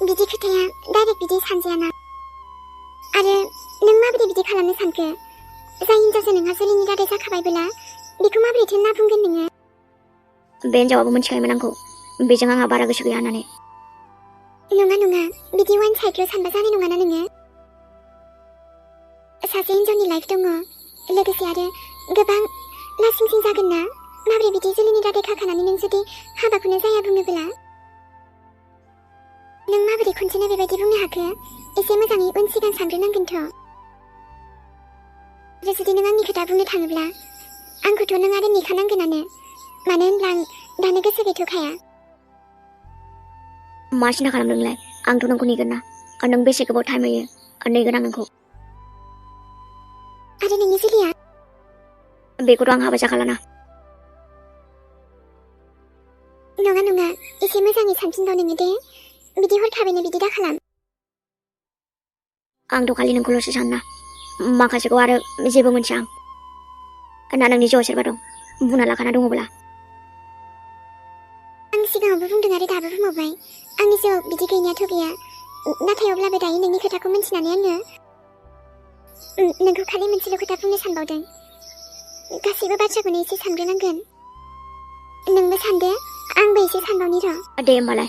बिदि खोथाया डाइरेक्ट बिदि सानजायाना। आरो नों माबोरै बिदि खालामनो सानखो? जाय हिनजावजों नोंहा जुलिनि रादाय जाखाबायबोला बेखौ माबोरैथो ना बुंगोन नोङो? बे हिनजावाबो मिथिखायोमोन आंखौ बेजों आंहा बारा गोसो गैया होननानै। नङा बिदि वान साइडल' सानबा जानाय नङाना नोङो। सासे हिनजावनि लाइफ दङ, लोगोसे आरो गोबां लासिंसिं जागोन ना। माबोरै बिदि जुलिनि रादाय खाखानानै नों जुदि हाबाखौनो जाया बुङोब्ला? नों माबोरै खनसेनो बेबायदि बुंनो हाखो? एसे मोजाङै उन सिगां सानग्रोनांगोनथ'। आरो जुदि नों आंनि खोथा बुंनो थाङोब्ला आंखौथ' नों आरो नेखानांगोनानो, मानो होनब्ला आं दानो गोसो गैथ'खाया। मा सिन्था खालामदों नोंलाय? आंथ' नोंखौ नेगोन ना। नों बेसे गोबाव टाइम होयो नेगोन आं नोंखौ। आरो नोंनि जुलिया? बेखौथ' आं हाबा जाखालाना। नङा एसे मोजाङै सानफिनबाव नोङो दे। बिदि हरखाबैनो बिदि दाखालाम। आंथ' खालि नोंखौल'सो सानना, माखासेखौ आरो जेबो मोनथिया आं। ना नोंनि जिउआव सोरबा दं बुंना लाखाना दङब्ला? आं सिगाङावबो बुंदों आरो दाबो बुंबावबाय, आंनि जिउआव बिदि गैनायाथ' गैया। नाथाय अब्लाबो दायो नोंनि खोथाखौ मिन्थिनानै आङो नोंखौ खालि मोनसेल' खोथा बुंनो सानबावदों। गासैबो बाथ्राखौनो एसे सानग्रोनांगोन। नोंबो सानदो, आंबो एसे सानबावनि र'। दे होमबालाय।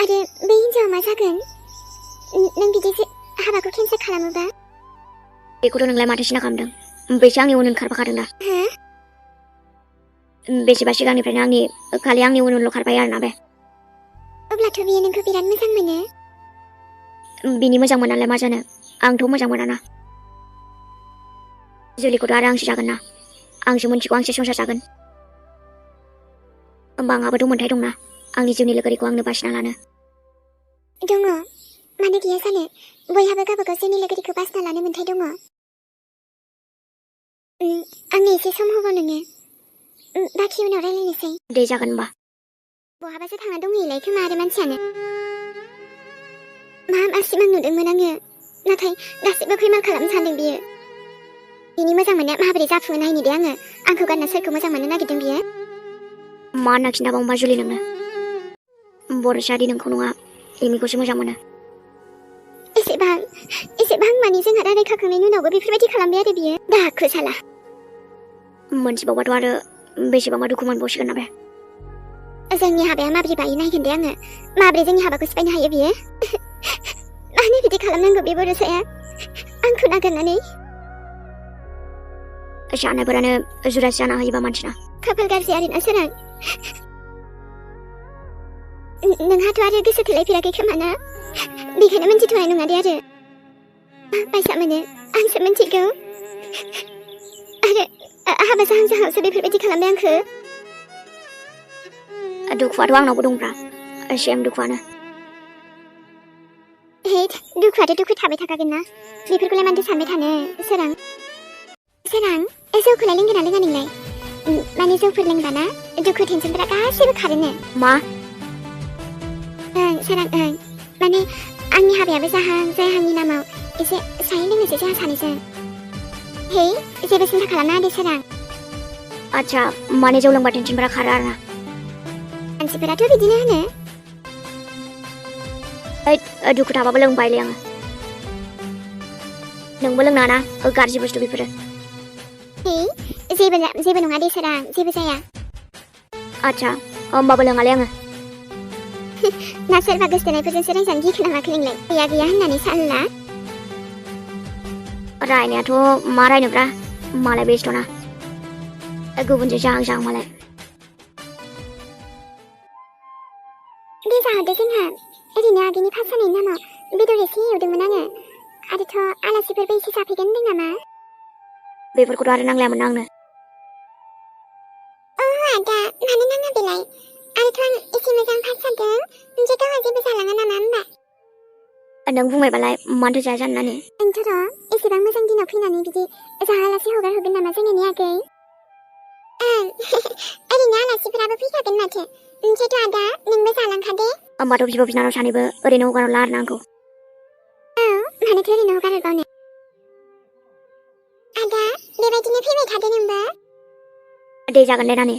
आरो बे हिनजावा मा जागोन? नों बिदि हाबाखौ केन्सेल खालामोबा? बेखौथ' नोंलाय माथो सिन्था खालामदों? बेसो आंनि उन खारफाखादों दा। बेसेबा सिगांनिफ्रायनो खालि आंनि उनल' खारबाय आरोना बे। अब्लाथ' बियो नोंखौ बिराद मोजां मोनो। बिनि मोजां मोनालाय मा जानो, आंथ' मोजां मोनाना। जुलिखौथ' आरो आंसो जागोन ना, आंसो मिथिगौ, आंसो संसार जागोन। होमबा आंहाबोथ' मोन्थाय दंना आंनि जिउनि लोगोरिखौ आंनो बासिना लानो। दङ, मानो गैया जानो। बयहाबो गावबागाव जिउनि लोगोरिखौ बासिना लानो मोन्थाय दङ। आंनो एसे सम होबाव नोङो, बाखि उनाव रायलायनोसै। दे जागोन होमबा। बहाबासो थांना दंहैयोलाय खोमा आरो मानसियानो। मा सिमां नुदोंमोन आङो, नाथाय गासिबो फैमाल खालामनो सानदों बियो। बिनि मोजां मोननाया माबोरै जाफुङो नायनो दे आङो। आंखौ गारना सोरखौ मोजां मोननो नागिरदों बियो? मा होनना खिन्थाबावनोबा जुलि नोंनो? बर'सादि नोंखौ नङा एमिखौसो मोजां मोनो। एसेबां मानि जोंहा रादाय खाखांनायनि उनावबो बेफोरबायदि खालामबाय आरो बियो। दाखो साला। मोनथिबावबाथ' आरो बेसेबांबा दुखु मोनबावसिगोन ना बे। जोंनि हाबाया माबोरै बायो नायगोन दे आङो। माबोरै जोंनि हाबाखौ सिफायनो हायो बियो? मानो बिदि खालामनांगौ बे बर'साया आंखौ नागारनानै? जानायफोरानो जुदासो जाना होयोबा मानसिना। खाफाल गाज्रि आरोना सोरां। नोंहाथ' आरो गोसो थोलायफेराखै खोमा ना? बेखायनो मिन्थिथ'नाय नङा दे आरो। बायसा मोनो आंसो मिन्थिगौ। आरो हाबा जाहां बेफोरबायदि खालामबाय आंखो। दुखुआथ' आंनावबो दंब्रा, सेम दुखुआनो। दुखुआथ' दुखु थाबाय थाखागोन ना, बेफोरखौलाय मानोथो सानबाय थानो सोरां। जौखौलाय लोंगोना लोङा नोंलाय? माने जौफोर लोंबाना दुखु टेनसनफोरा गासैबो खारोनो। मा? सोरां माने आंनि हाबायाबो जाहांनि नामाव एसे साय लोंनोसै जोंहा सानैजों। जेबो सिन्था खालामनाङा दे सोरां। आच्छा, माने जौ लोंबा टेनसनफोरा खारो आरोना? मानसिफोराथ' बिदिनो होनो। दुखु थाबाबो लोंबायलै आङो। नोंबो लोंनाङा ना, गाज्रि बुस्थु बेफोरो। जेबो नङा दे सोरां, जेबो जाया। आच्छा, होमबाबो लोङालै आङो। ना सोरबा गोसथोनायफोरजोंसो रायजानो गिखोना माखो नोंलाय? गैया होननानै सानला। रायनायाथ' मा रायनोब्रा, मालाय बेस्थ'ना गुबुनजों जाहां मालाय। दे जाहोदो जोंहा। ओरैनो आगैनि पास जानायनि नामाव बेदर एसे एवदोंमोन आङो। आरोथ' आलासिफोरबो एसे जाफैगोन होनदों नामा? बेफोरखौथ' आरो नांलायामोन आंनो। आदा मानो नाङा बेलाय? आरोथ' आं एसे मोजां पास जादों, जे गावहा जेबो जालाङा नामा होनबा? नों बुंबायबालाय मानोथो जाया जानो नानि? आंथ' एसेबां मोजां दिनाव फैनानै बिदि जाहोआलासे हगार हरगोन नामा जोंनि आगै? ओरैनो आलासिफोराबो फैखागोन माथो। ओमफ्रायथ' आदा नोंबो जालांखादे। होमबाथ' बिब' बिनानाव सानैबो ओरैनो हगार हरला आरोना आंखौ? मानोथो ओरैनो हगार हरबावनो? आदा बेबायदिनो फैबाय थादो नोंबो। दे जागोन दे नानि।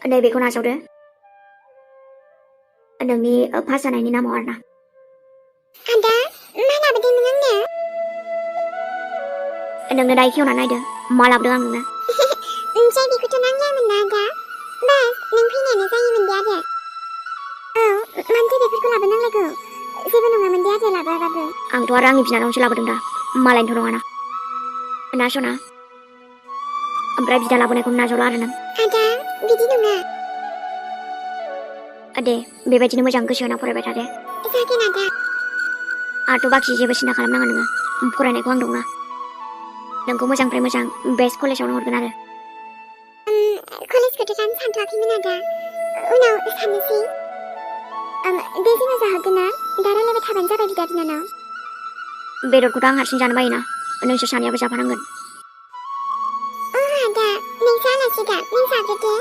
नैबेखौ नाजावदो नोंनि पास जानायनि नामाव आरोना आदा मा लाबोदों नों आंनो नोंनो दायो खेवनानै नायदो मा लाबोदों आं नोंनो ओमफ्राय बेखौथ' नांलामोन ना आदा बास नों फैनायानो जायोमोन दे आदा औ मानोथो बेफोरखौ लाबोनांलायगौ जेबो नङामोन दे आदा लाबोआबाबो आंथ' आरो आंनि बिनानावसो लाबोदों दा मालायनिथ' नङाना ना सना ओमफ्राय बिदा लाबोनायखौ नाजावला आरो नों आदा बिदि नङा दे बेबायदिनो मोजां गोसो होना फरायबाय था दे जागोन आदा आंथ' बाखि जेबो सिन्था खालामनाङा नोङो फरायनायखौ आं दंना नोंखौ मोजांनिफ्राय मोजां बेस्ट कलेजावनो हरगोन आरो कलेजखौथ' जानो सानथ'वाखैमोन आदा उनाव साननोसै दे जोङो जाहोगोन ना दा रायलायबाय थाबानो जाबाय बिदा बिनानाव बेदरखौथ' आं हारसिं जानो बायोना नोंसोर सानैयाबो जाफानांगोन आदा नोंसो आलासि दा नों जाग्रोदो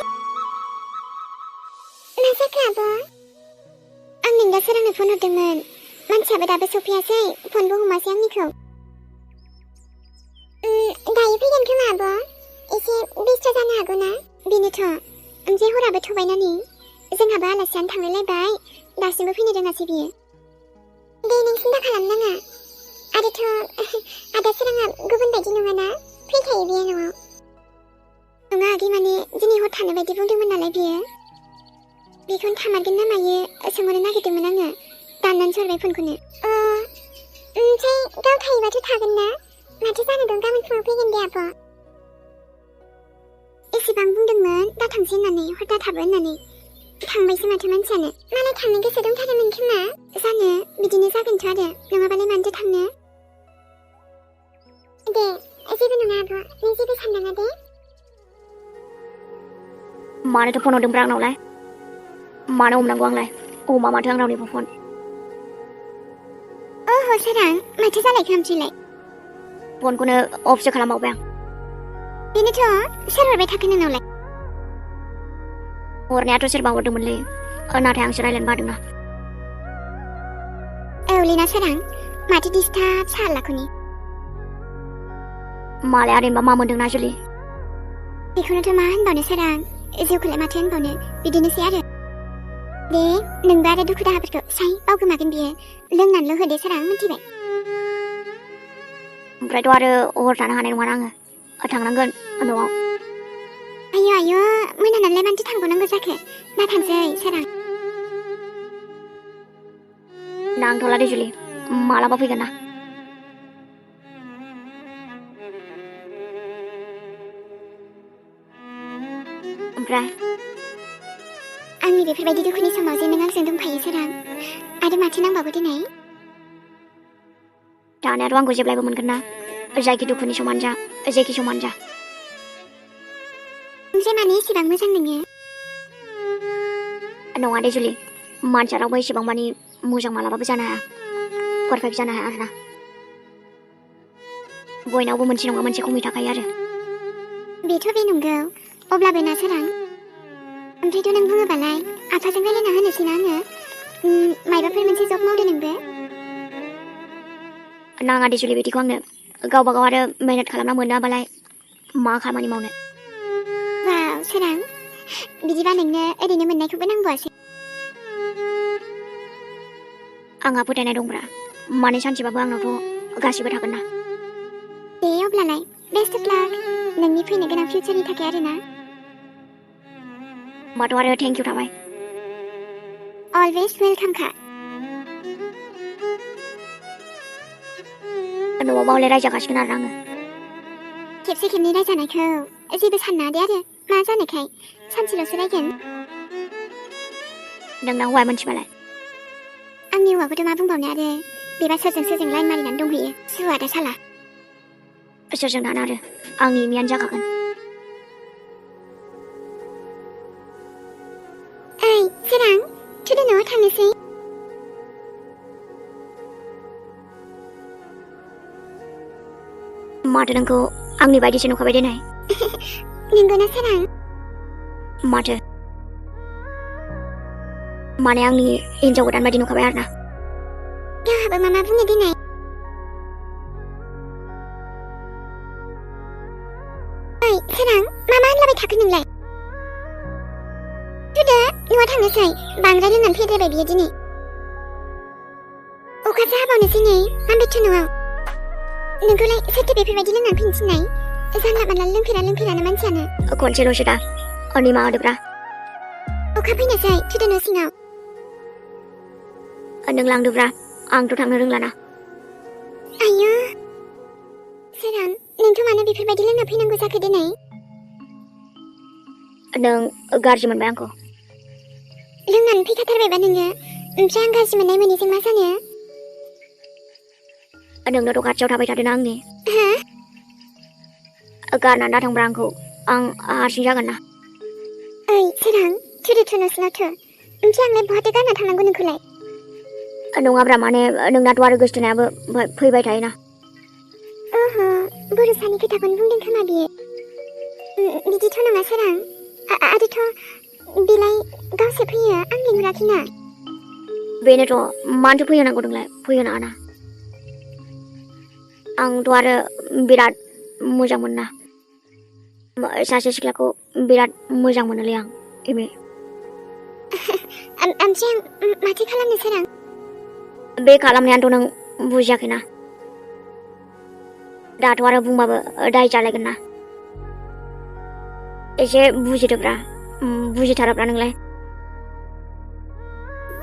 मा जाखो आब' आं नों दा सोरांनो फन हरदोंमोन मानसियाबो दाबो सफैयासै फनबो हमासै आंनिखौ दायो फैगोन खोमा आब' एसे बेस्थ' जानो हागौ ना बेनोथ' ओमफ्राय हराबो थबायना नै जोंहाबो आलासियानो थांलायलायबाय दासिमबो फैनो रोङासै बियो दे नों सिन्था खालामनाङा आरोथ' आदा सोराङा गुबुन बायदि नङाना फैखायो बियो न'आव नङा आगै माने दिनै हर थानो बायदि बुंदोंमोन नालाय बियो बेखौनो थामारगोन ना मायो सोंहरनो नागिरदोंमोन आङो दाननानैसो हरबाय फनखौनो ओमफ्राय गाव थायोबाथ' थागोन ना माथो जानो दं गाबोन फुङाव फैगोन दे आब' एसेबां बुंदोंमोन दा थांसै होननानै हर दा थाबो होननानै थांबायसो माथो मानसियानो मालाय थांनो गोसो दंथारोमोन खोमा जानो बिदिनो जागोनथ' आरो नङाबालाय मानोथो थांनो दे जेबो नङा आब' नों जेबो साननाङा दे मानोथो फन हरदोंब्रा आंनावलाय मानो हमनांगौ आंलाय हमा माथो आं रावनिबो फन ओहो सोरां माथो जालायखो ओमफ्रायलाय फनखौनो अफसो खालामबावबाय आं बेनोथ' सोर हरबाय थाखो नोंनावलाय हरनायाथ' सोरबा हरदोंमोनलै नाथाय आंसो रायलायनो बादोंना औलै ना सोरां माथो डिस्टार्ब सालाखौनि मालाय आदैनबा मा मोनदोंना जुलि बेखौनोथ' मा होनबावनो सोरां जिउखौलाय माथो होनबावनो बिदिनोसै आरो दे नोंबो आरो दुखु दाहाफोरखौ साइ बावगोमागोन बियो लोंनानैल' होदे सोरां मिथिबाय ओमफ्रायथ' आरो हर थानो हानाय नङाना आङो थांनांगोन न'आव आयौ आयौ मोनानालाय मानोथो थांबावनांगौ जाखो दा थांसै सोरां नांथ'ला दे जुलि मालाबा फैगोन ना ओमफ्राय आंनि बेफोरबायदि दुखुनि समाव जे नों आंजों दंफायो सोरां आरो माथो नांबावगौ दिनै दानियाथ' आंखौ जेब्लायबो मोनगोन ना जायखि दुखुनि समानो जा जेखि समानो जा ओमफ्राय मानो एसेबां मोजां नोङो नङा दे जुलि मानसिया रावबो एसेबां मानि मोजां मालाबाबो जानो हाया पारफेक्ट जानो हाया आरोना बयनावबो मोनसे नङा मोनसे खमि थाखायो आरो बेथ' बे नंगौ अब्लाबो ना सोरां ओमफ्रायथ' नों बुङोबालाय आफाजों रायलायना होनोसै ना आङो मायबाफोर मोनसे जब मावदो नोंबो नाङा दे जुलि बिदिखौ आंनो गावबा गाव आरो मेहनत खालामना मोनाबालाय मा खामानि मावनो वाव सोरां बिदिबा नोंनो ओरैनो मोननायखौबो नांबावासै आंहा फोथायनाय दंब्रा माने सानसेबाबो आंनावथ' गासिबो थागोन ना दे अब्लालाय बेस्ट अफ लाक नोंनि फैनो गोनां फिउचारनि थाखाय आरोना होमबाथ' आरो थेंक इउ थाबाय अलवेज वेलकाम खा न'आव हले रायजागासिगोन आरो आङो खेबसे खेबनै रायजानायखौ जेबो सानना दे आरो मा जानोखाय सानसेल'सो रायगोन नोंना हौवाया मोनथिबालाय आंनि हौवाखौथ' मा बुंबावनो आरो बेबा सोरजों लाइन मारिनानै दंहैयो सुवा दा साला सोरजों थानो आरो आंनि मियानो जाखागोन ओइ सोरां थुदो न'आव थांनोसै माथो नोंखौ आंनि बायदिसो नुखाबाय देनाय नंगौना सोरां माथो माने आंनि हिन्जाव गोदान बायदि नुखाबाय आरोना गावहाबो मा बुङो देनाय ओइ सोरां मा होनलाबाय थाखो नोंलाय न'आव थांनोसै बांद्राय लोंनानै फैद्रायबाय बियो दिनै अखासो हाबावनोसै नै माबेथ' न'आव नोंखौलाय सोरथो बेफोरबायदि लोंनानै फैनो थिननाय जानला मानला लोंफेरानो मानसियानो खनसेल'सो दा निमाहा होदोब्रा अखा फैनोसै थुदो न' सिङाव नों लांदोब्रा आंथ' थांनो रोंलाना आयौ सोरां नोंथ' मानो बेफोरबायदि लोंना फैनांगौ जाखो दिनै नों गाज्रि मोनबाय आंखौ लोंनानै फैखाथारबायबा नोङो ओमफ्राय आं गाज्रि मोननाय मोनैजों मा जानो नोंनोथ' खाथियाव थाबाय थादों आंनि हा गारनानै दा थांब्रा आंखौ आं हारसिं जागोन ना ओइ सोरां थुदो न' सिङाव थु ओमफ्राय आंलाय बहाथो गारना थांनांगौ नोंखौलाय नङाब्रा माने नोंनाथ' आरो गोसथोनायाबो फैबाय थायोना ओह बर'सानि खोथाखौनो बुंदों खोमा बियो बिदिथ' नङा सोरां आरोथ' बेलाय गावसो फैयो आं लिंहराखैना बेनोथ' मानोथो फैहोनांगौ नोंलाय फैहोनाङाना आंथ' आरो बिराद मोजां मोना सासे सिख्लाखौ बिराद मोजां मोनोलै आं एमे ओमफ्राय आं माथो खालामनो सोरां बे खालामनायानोथ' नों बुजियाखैना दाथ' आरो बुंबाबो दाय जालायगोन ना एसे बुजिदोब्रा बुजिथाराब्रा नोंलाय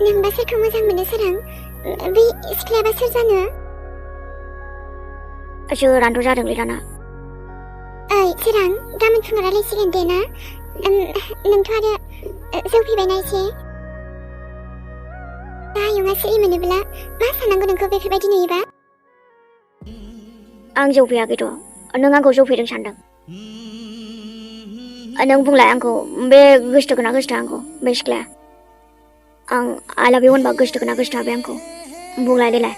नोंबा सोरखौ मोजां मोनो सोरां बै सिख्लायाबा सोर जानो सोरानोथ' जादोंलै दाना ओइ सोरां गाबोन फुङाव रायलायसिगोन दे ना नोंथ' आरो जौ फैबायना एसे आयंआ सिरि मोनोब्ला मा साननांगौ नोंखौ बेफोरबायदि नुयोबा आं जौ फैयाखैथ' नों आंखौ जौ फैदों सानदों नों बुंलाय आंखौ बे गोसथोगोना गोसथोआ आंखौ बे सिख्लाया आं आइ लाभ इउ होनबा गोसथोगोना गोसथोआ बे आंखौ बुंलाय देलाय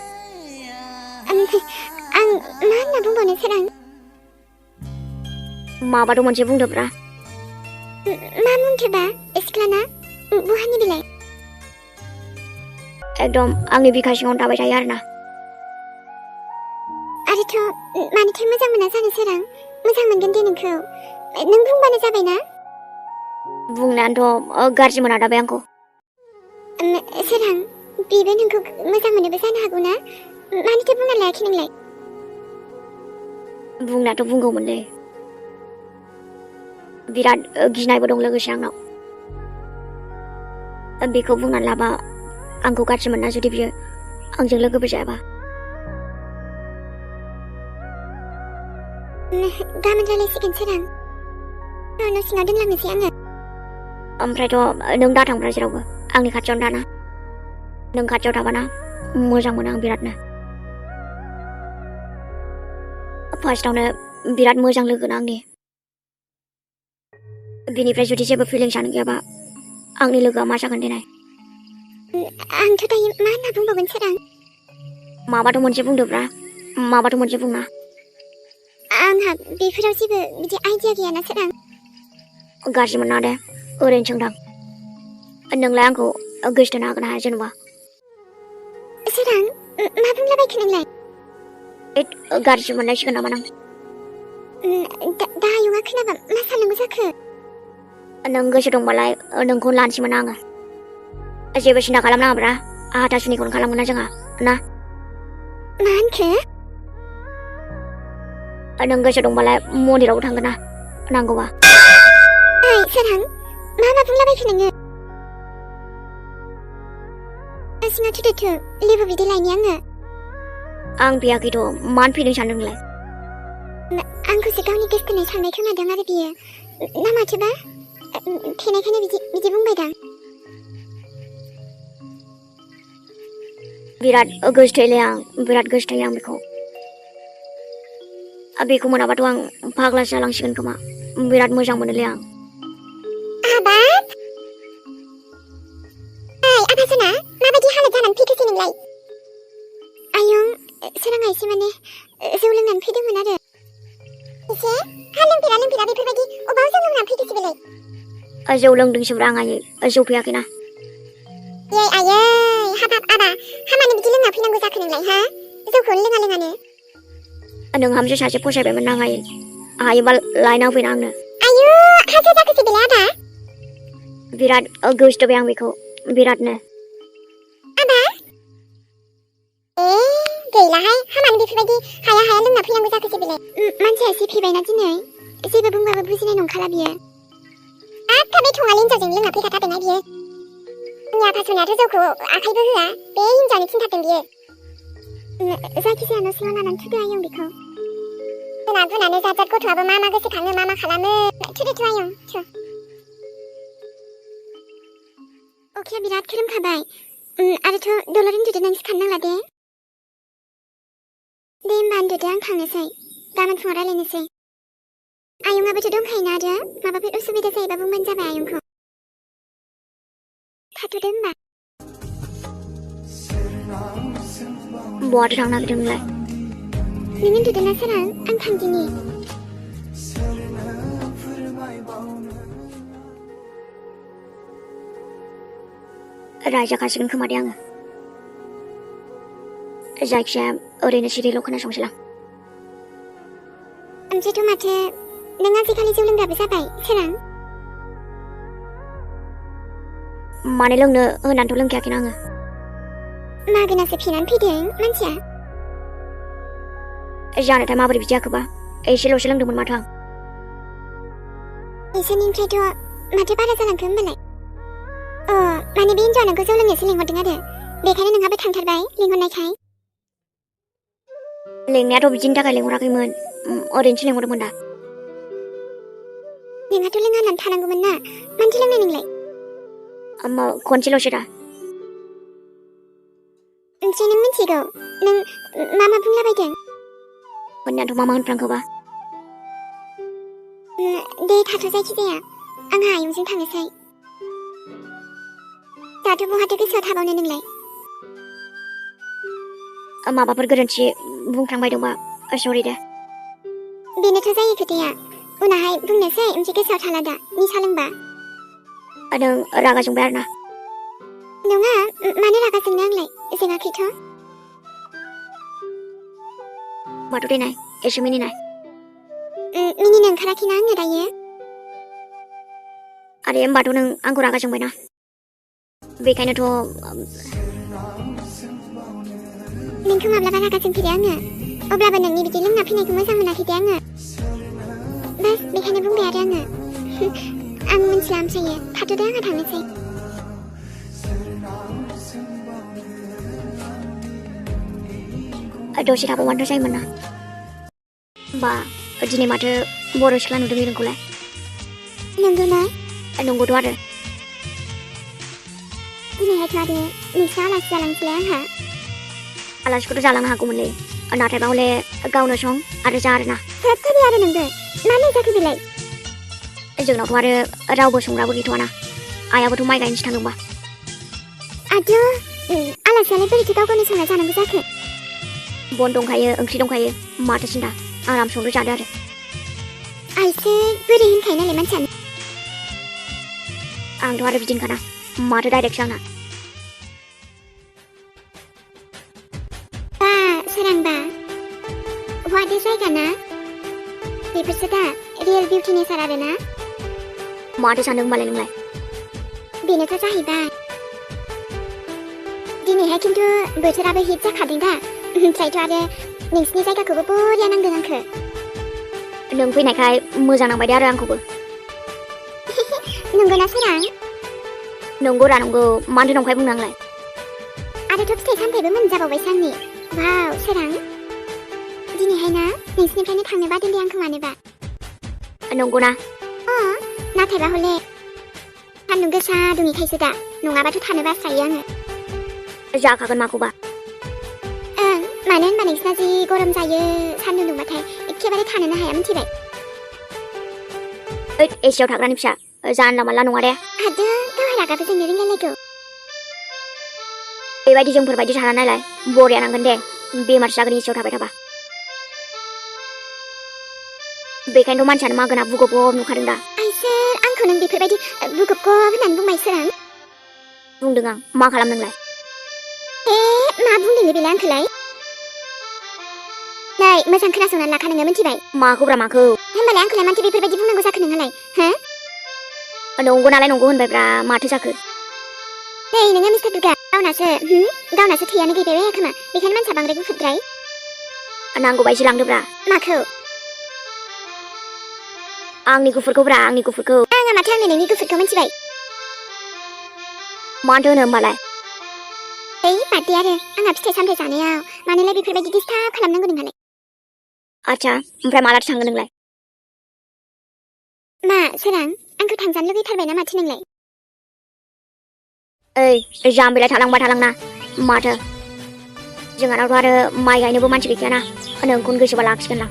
आं मा होनना बुंबावनो सोरां माबाथ' मोनसे बुंदोब्रा मा बुंथोबा सिख्लाना बहानि बिलाय एकदम आंनि बिखा सिङावनो थाबाय थायो आरोना आरोथ' मानोथो मोजां मोना जानो सोरां मोजां मोनगोन दे नोंखौ नों बुंबानो जाबायना बुंनायानोथ' गाज्रि मोना दा बे आंखौ सोरां बेबो नोंखौ मोजां मोनोबो जानो हागौ ना मानोथो बुंना लायाखै नोंलाय बुंनायाथ' बुंगौमोनलै बिराद गिनायबो दं लोगोसे आंनाव बेखौ बुंनानै लाबा आंखौ गाज्रि मोनना जुदि बियो आंजों लोगोबो जायाबा गाबोन रायलायसिगोन सोरां न' सिङाव दोनलांनोसै आङो ओमफ्रायथ' नों दा थांब्रा जेरावबो आंनि खाथियावनो थाना नों खाथियाव थाबाना मोजां मोनो आं बिरादनो फार्स्टआवनो बिराद मोजां लोगोना आंनि बिनिफ्राय जुदि जेबो फिलिंसानो गैयाबा आंनि लोगोआ मा जागोन देनाय आंथ' दायो मा होनना बुंबावगोन सोरां माबाथ' मोनसे बुंदोब्रा माबाथ' मोनसे बुंना आंहा बेफोराव जेबो बिदि आइडिया गैयाना सोरां गाज्रि मोना दे ओरैनो सोंदां नोंलाय आंखौ गोसथोनो हागोन ना हाया जेनेबा सोरां मा बुंलाबायखो नोंलाय गाज्रि मोननायसिगोन नामा नों दा आयंआ खोनाबा मा साननांगौ जाखो नों गोसो दंबालाय नोंखौ लानोसैमोन आङो जेबो सिन्था खालामनाङाब्रा हाथासुनिखौनो खालामगोन ना जोंहा ना मा होनखो नों गोसो दंबालाय मन्दिरावबो थांगोन ना नांगौबा ओइ सोरां मा बुंलाबायखो नोङो सिङाव थुदो लेबु बिदै लायनि आङो आं फैयाखैथ' मानो फैदों सानदों नोंलाय आंखौसो गावनि गोसथोनाय साननाय खोनादों आरो बियो ना माथोबा थेनायखायनो बिदि बुंबायदां बिराद गोसथोयोलै आं बिराद गोसथोयो आं बेखौ मोनाबाथ' आं फाग्ला जालांसिगोन खोमा बिराद मोजां मोनोलै आं हाबाब ओइ आबासना माबायदि हालोद जानानै फैखोसै नोंलाय आयं सोराङा एसे माने जौ लोंनानै फैदोंमोन आरो एसे लोंफेरा बेफोरबायदि अबाव जौ लोंनानै फैखोसै बेलाय जौ लोंदोंसोब्रा आं आयै जौ फैयाखैना येय आयै हाबाब आबा हामानो बिदि लोंना फैनांगौ जाखो नोंलाय हा जौखौनो लोङानो नोंहामसो सासे फसायबायमोन ना हायोबा लायना फैना आंनो आयु हासो जाखोसै बेलाय आबा बिराद गोसोथोबाय आं बेखौ बिरादनो गैलाहाय हामानो बेफोरबायदि हाया हाया लोंना फैनांगौ जाखोसै बेलाय मानसियासो फैबायना दिनै जेबो बुंबाबो बुजिनाय नंखाला बियो आखा बे थङालि हिन्जावजों लोंना फैखाथारदोंना बियो आंनि आफा सनायाथ' जौखौ आखाइबो होआ बे हिन्जावनो थिनथारदों बियो जायखिजाया न' सिङाव लानानै थुदो आयं बेखौ जोंना बुंनानै जाजाद गथ'आबो मा मा गोसोखाङो मा मा खालामो थुदो आयं थु अखाया बिराद खोरोमखाबाय आरोथ' दलर उन्दुदो नों सिखारनांला दे होमबा उन्दुदो आं थांनोसै गाबोन फुङाव रायलायनोसै आयंआबोथ' दंखायोना आरो माबाफोर उसुबिदा जायोबा बुंबानो जाबाय आयंखौ थाथ'दो होमबा बहाथो थांनो नागिरदों नोंलाय नों उन्दुदोना सोरां आं थांदिनि रायजाखासिगोन खोमा दे आङो जायखिजाया ओरैनो सिरिल' खोनासंसैलां ओमफ्रायथ' माथो नों आजिखालि जौ लोंग्राबो जाबाय सोरां मानो लोंनो होनानैथ' लोंखायाखैना आङो मागोनासो फेनानै फैदों मानसिया जानोथाय माबोरै बिदि जाखोबा एसेल'सो लोंदोंमोन माथो आं एसेनिफ्रायथ' माथो बारा जालांखो होमबालाय माने बे हिन्जावआ नोंखौ जौ लोंनोसो लिंहरदों आरो बेखायनो नोंहाबो थांथारबाय लिंहरनायखाय लेंनायाथ' बिदिनि थाखाय लेंहराखैमोन ओरैनोसो लेंहरदोंमोन दा नोंहाथ' लोङा होननानै थानांगौमोन ना मानोथो लोंनाय नोंलाय खनसेल'सो दा ओमफ्राय नों मिथिगौ नों मा मा बुंलाबायदों होननायाथ' मा होनफ्रांखोबा दे थाथ' जायखिजाया आंहा आयंजों थांनोसै दाथ' बहाथो गोसोआव थाबावनो नोंलाय माबाफोर गोरोन्थि बुंफ्लांबायदोंबा सरि दे बेनोथ' जायो खोथाया उनावहाय बुंनोसै ओमफ्राय गोसोआव थाला दा निसा लोंबा नों रागा जोंबाय आरोना नङा मानो रागा जोंनो आंलाय जोङाखैथ' माथ' देनाय एसे मिनिनाय मिनिनो ओंखाराखैना आङो दायो आरे होमबाथ' नों आंखौ रागा जोंबायना बेखायनोथ' नोंखौ माब्लाबा रागा जोंफेरो आङो अब्लाबो नोंनि बिदि लोंना फैनायखौ मोजां मोनाखै दे आङो बास बेखायनो बुंबाय आरो आङो आं मिथिला ओमफ्रायो थाथ'दो आंहा थांनोसै दसे थाबावबानोथ' जायोमोन ना बा दिनै माथो बर' सिख्ला नुदों नोंखौलाय नंगौना नंगौथ' आरो दिनैहायथ' आरो नोंस्रा आलासि जालांसैलाय आंहा आलासिखौथ' जालांनो हागौमोनलै नाथायबा हले गावनो सं आरो जा आरोना हाबथारि आरो नोंबो मानो जाखो बेलाय जोंनावथ' आरो रावबो संग्राबो गैथ'वाना आइयाबोथ' माइ गायनोसो थांदोंबा आद' आलासियालाय बोरैथो गाव गावनो संना जानांगौ जाखो बन दंखायो ओंख्रि दंखायो माथो सिन्था आराम संनो जादो आरो आइसो बोरै होनखायो नालाय मानसियानो आंथ' आरो बिदिनोखाना माथो डाइरेक्टसो आंना सोरांबा हौवादे जायगा ना बेफोरसो दा रियेल बिउटि नेचार आरो ना माथो सानदों होनबालाय नोंलाय बेनोथ' जाहैबाय दिनैहाय खिन्थु बोथोराबो हिट जाखादों दा ओमफ्रायथ' आरो नोंसिनि जायगाखौबो बरिया नांदों आंखो नों फैनायखाय मोजां नांबाय दे आरो आंखौबो नंगौना सोरां नंगौ रा नंगौ मानोथो नंखाय बुंनांलाय आरोथ' फिथाइ सामथाइबो मोनजाबावबायसो आंनि वाव सोरां दिनैहाय ना नोंसिनिफ्रायनो थांनो बादों दे आंखौ मानोबा नंगौना नाथायबा हले सान्दुं गोसा दुङैखायसो दा नङाबाथ' थानो बास्रायो आङो जाखागोन माखौबा मानो होनबा नोंसिना जि गरम जायो सान्दुं दुंबाथाय एखेबारे थानोनो हाया मिथिबाय एसियाव थाग्रानि फिसा जानला मानला नङा दे हादो गावहा रागाबो जोंनो रोंलायलायगौ बेबायदि जोंफोरबायदि थाना नायलाय बरिया नांगोन दे बेमार जागोन एसियाव थाबाय थाबा बेखायनोथ' मानसियानो मागोना बुगब नुखादों दा आइसोर आंखौ नों बेफोरबायदि बुगब होननानै बुंबाय सोरां बुंदों आं मा खालाम नोंलाय मा बुंदों बेलाय आंखौलाय नै मोजां खोनासंनानै लाखा नोङो मिथिबाय माखौब्रा माखौ होमबालाय आंखौलाय मानोथो बेफोरबायदि बुंनांगौ जाखो नोंहालाय हो नंगौ नालाय नंगौ होनबायब्रा माथो जाखो नै नोङो मिस्टार दुगा गावनासो थैयानो गैबाय खोमा बेखायनो मानसिया बांद्राय गुफुरद्राय नांगौबा एसे लांदोब्रा माखौ आंनि गुफुरखौब्रा आंनि गुफुरखौ आङा माथो आंनो नोंनि गुफुरखौ मिथिबाय माथो होनो होमबालाय ओइ बाददे आरो आंहा फिथाइ सामथाइ जानायाव मानोलाय बेफोरबायदि डिस्टार्ब खालामनांगौ नोंहालाय आच्छा ओमफ्राय मालाथो थांगोन नोंलाय मा सोरां आंखौ थांजानो लुगैथारबाय ना माथो नोंलाय ओइ जाम्बिलाय थालांना माथो जोंहानावथ' आरो माइ गायनोबो मानसि गैखायाना नोंखौनो गोसोबा लाखिगोनलां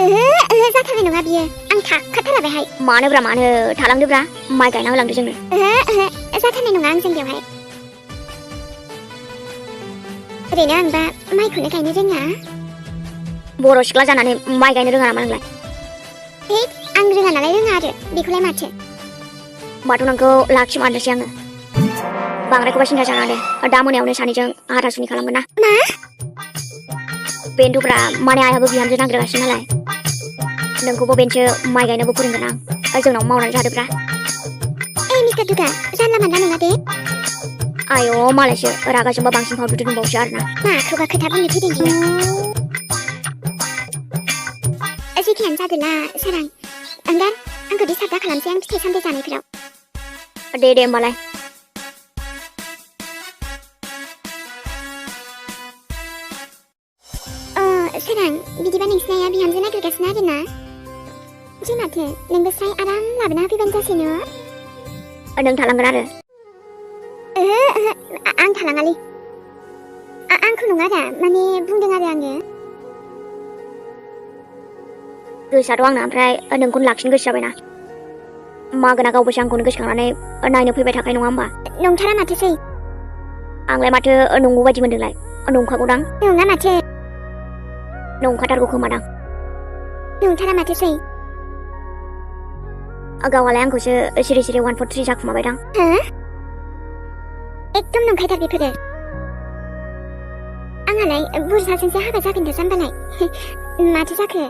ओहो जाथारनाय नङा बियो आं थाखाथाराबायहाय मानोब्रा मानो थालांदोब्रा माइ गायना होलांदो जोंनो ओहो जाथारनाय नङा आं जोंनियावहाय ओरैनो आंबा माइखौनो गायनो रोङा बर' सिख्ला जानानै माइ गायनो रोङा नामा नोंलाय आं रोङा नालाय रोङा आरो बेखौलाय माथो होमबाथ' नोंखौ लाखिमारनोसै आङो बांद्रायखौबा सिन्था जानाङा दे दा मोनायावनो सानैजों हाथासुनि खालामगोन ना मा बेनोथ'ब्रा माने आइहाबो बिहामजो नागिरगासिनो नालाय नोंखौबो बेनोसो माइ गायनोबो फोरोंगोन आं जोंनाव मावनानै जादोब्रा मिस्टार दुगा जानला मानला नङा दे आय' मालायसो रागा जोंबा बांसिन फावथुथु दंबावसो आरोना माखौबा खोथा बुंनो फैदों बियो जेखियानो जादोला सोरां आंगार आंखौ डिस्टार्ब दा खालामसै आं फिथाइ सामथाइ जानायफोराव दे होमबालाय सोरां बिदिबा नोंसिना आइया बिहामजो नागिरगासिनो आरोना जे माथो नोंबो स्राय आराम लाबोना होफैबानो जासैनो नों थालांगोन आरो आं थालाङालै आंखौ नङा दा माने बुंदों आरो आङो गोसोआथ' आंना ओमफ्राय नोंखौनो लाखिनो गोसो जाबायना मागोना गावबोसो आंखौनो गोसोखांनानै नायनो फैबाय थाखायो नङा होमबा नंथारा माथोसै आंलाय माथो नंगौ बायदि मोनदोंलाय नंखागौदां नङा माथो नंखाथारगौ खोमादां नंथारा माथोसै गावालाय आंखौसो सिरि सिरि 1 4 3 जाखुमाबायदां एकदम नंखायथार बेफोरो आंहालाय बुरजाजोंसो हाबा जागोन दा जाम्बालाय माथो जाखो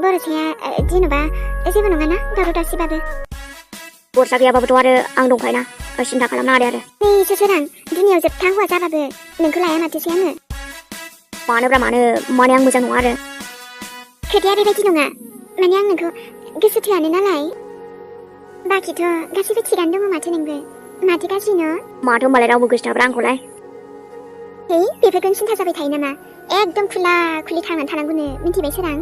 बर'साया जेन'बा जेबो नङाना दावराव दावसिबाबो बरसा गैयाबाबोथ' आरो आं दंखायोना सिन्था खालामनाङा दे आरो नै सोरां दुनियाव जोबथा हौवा जाबाबो नोंखौ लाया माथोसै आङो मानोब्रा माने आं मोजां नङा आरो खोथाया बेबायदि नङा माने आं नोंखौ गोसो थोआनो नालाय बाखिथ' गासैबो थिगानो दङ माथो नोंबो माथो गाज्रिनो माथो होमबालाय रावबो गोसोथाब्रा आंखौलाय बेफोरखौनो सिन्था जाबाय थायो नामा एकदम खुला खुलि थांनानै थानांगौनो मिन्थिबाय सोरां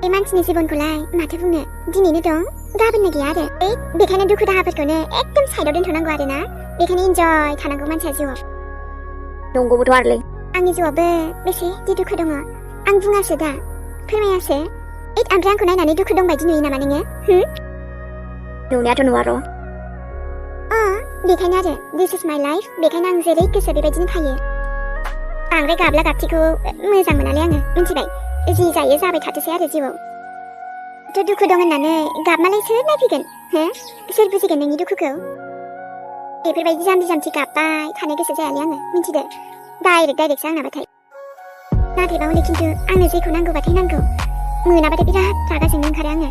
बे मानसिनि जिबनखौलाय माथो बुंनो दिनैनो दं गाबोननो गैया आरो बेखायनो दुखु दाहाफोरखौनो एकदम साइडआव दोनथ'नांगौ आरोना बेखायनो इन्जय थानांगौ मानसिया जिउआव नंगौबोथ' आरोलै आंनि जिउआवबो बेसेदि दुखु दङ आं बुङासो दा फोरमायासो ओमफ्राय आंखौ नायनानै दुखु दं बायदि नुयो नामा नोङो नुनायाथ' नुवा र' बेखायनो आरो दिस इज माइ लाइफ बेखायनो आं जेरै गोसो बेबायदिनो थायो बांद्राय गाबला गाबथिखौ मोजां मोनालै आङो मिन्थिबाय जि जायो जाबाय थाथोसै आरो जिउआव थ' दुखु दं होननानै गाबमालाय सोर नायफैगोन सोर बुजिगोन नोंनि दुखुखौ बेफोरबायदि जाम्बि जाम्बि गाबबाय थानो गोसो जायालै आङो मिन्थिदो डाइरेक्टसो आंनाबाथाय नाथायबा हले खिन्थु आंनो जेखौ नांगौबाथाय नांगौ मोनाबाथाय बिराद रागा जोंनो ओंखारो आङो